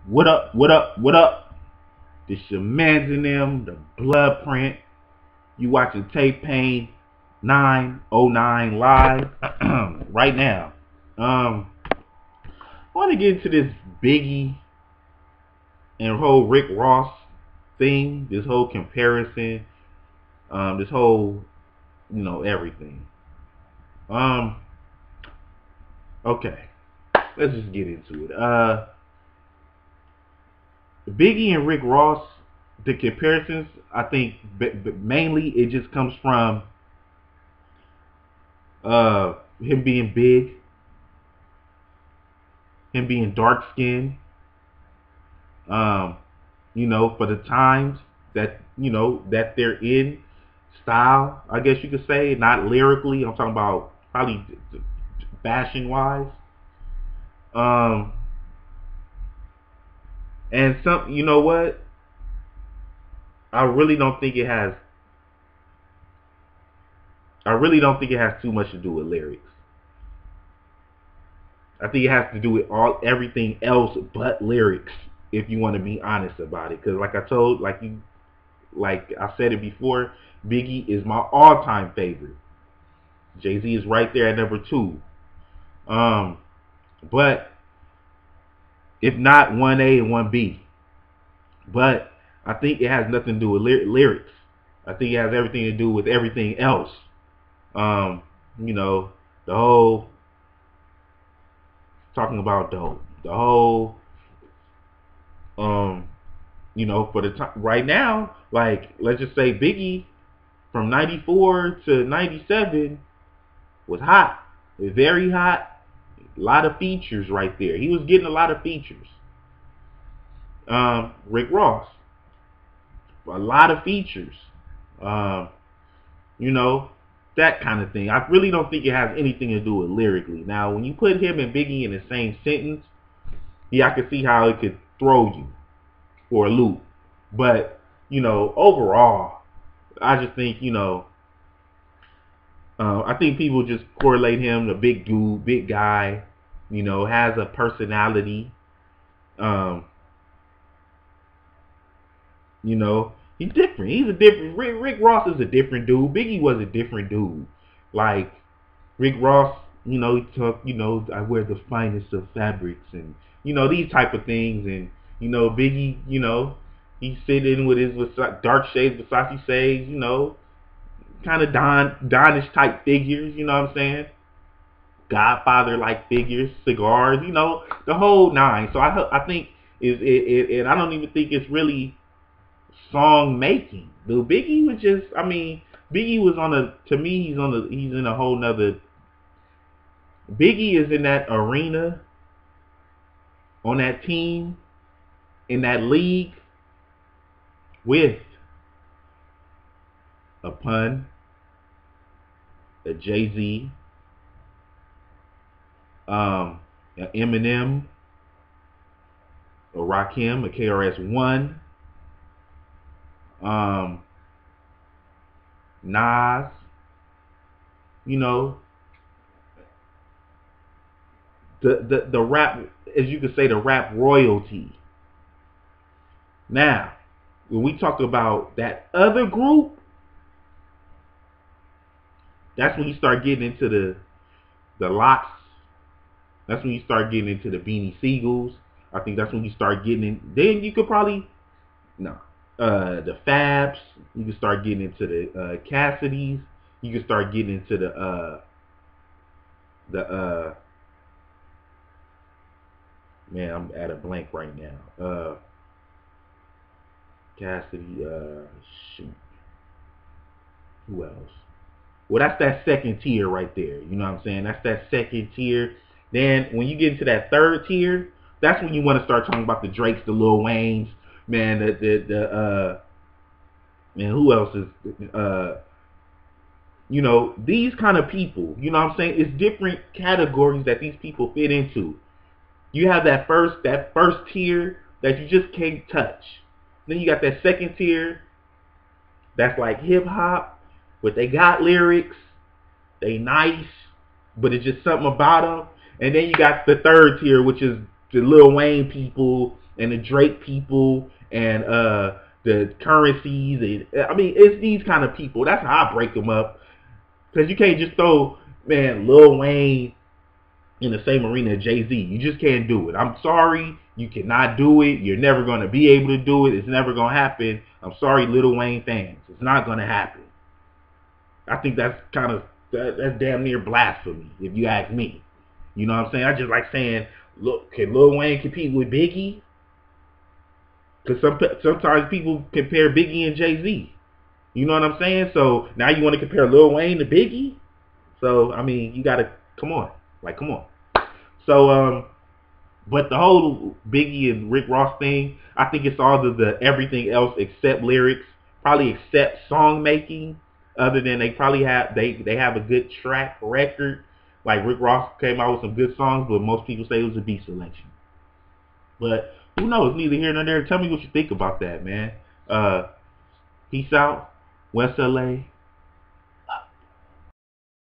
What up? What up? What up? This your mans in them, the blood print. You watching Tape Pain 909 live right now. I want to get into this Biggie and whole Rick Ross thing, this whole comparison, this whole, everything. Um, okay, let's just get into it. Biggie and Rick Ross, the comparisons, I think mainly it just comes from him being big, him being dark skinned, for the times that they're in, style, I guess you could say, not lyrically. I'm talking about probably fashion wise. Um, and some, you know what? I really don't think it has. I really don't think it has too much to do with lyrics. I think it has to do with everything else but lyrics. If you want to be honest about it, because like I said it before, Biggie is my all-time favorite. Jay-Z is right there at number 2. But if not 1A and 1B, but I think it has nothing to do with lyrics. I think it has everything to do with everything else. The whole talking about the whole for the time right now, like let's just say Biggie from 94 to 97 was hot. It was very hot. A lot of features right there. He was getting a lot of features. Rick Ross, a lot of features. You know, that kind of thing. I really don't think it has anything to do with lyrically. Now, when you put him and Biggie in the same sentence, yeah, I could see how it could throw you for a loop. But, overall, I just think, I think people just correlate him to big dude, big guy, has a personality. He's different. He's a different. Rick Ross is a different dude. Biggie was a different dude. Like Rick Ross, he took, I wear the finest of fabrics and these type of things. And Biggie, he's sitting with his dark shades, Versace shades, kind of Donish type figures. You know what I'm saying? Godfather like figures, cigars, the whole nine. So I think and I don't even think it's really song making. Dude, Biggie was just, Biggie was to me, he's in a whole nother, Biggie is in that arena, on that team, in that league, with a Pun, a Jay-Z, an Eminem, a Rakim, a KRS-One, Nas, the rap, as you could say, the rap royalty. Now, when we talk about that other group, that's when you start getting into the Lox. That's when you start getting into the Beanie Siegels. I think that's when you start getting in. Then you could probably the Fabs. You can start getting into the Cassidys. You can start getting into the man, I'm at a blank right now. Cassidy, shoot. Who else? Well, that's that second tier right there. You know what I'm saying? That's that second tier. Then when you get into that third tier, that's when you want to start talking about the Drakes, the Lil Waynes, man, man, who else is these kind of people, you know what I'm saying? It's different categories that these people fit into. You have that first tier that you just can't touch. Then you got that second tier that's like hip hop, but they got lyrics, they nice, but it's just something about them. And then you got the third tier, which is the Lil Wayne people, and the Drake people and the currencies. And I mean, it's these kind of people. That's how I break them up. Because you can't just throw, man, Lil Wayne in the same arena as Jay-Z. You just can't do it. I'm sorry. You cannot do it. You're never going to be able to do it. It's never going to happen. I'm sorry, Lil Wayne fans. It's not going to happen. I think that's that's damn near blasphemy, if you ask me. You know what I'm saying? I just like saying, look, can Lil Wayne compete with Biggie? Because sometimes people compare Biggie and Jay-Z. You know what I'm saying? So now you want to compare Lil Wayne to Biggie? So, I mean, you got to, come on. Like, come on. So, but the whole Biggie and Rick Ross thing, I think it's all the everything else except lyrics, probably except song making, other than they probably have, they have a good track record. Like Rick Ross came out with some good songs, but most people say it was a beat selection. But who knows? Neither here nor there. Tell me what you think about that, man. Peace out. West LA.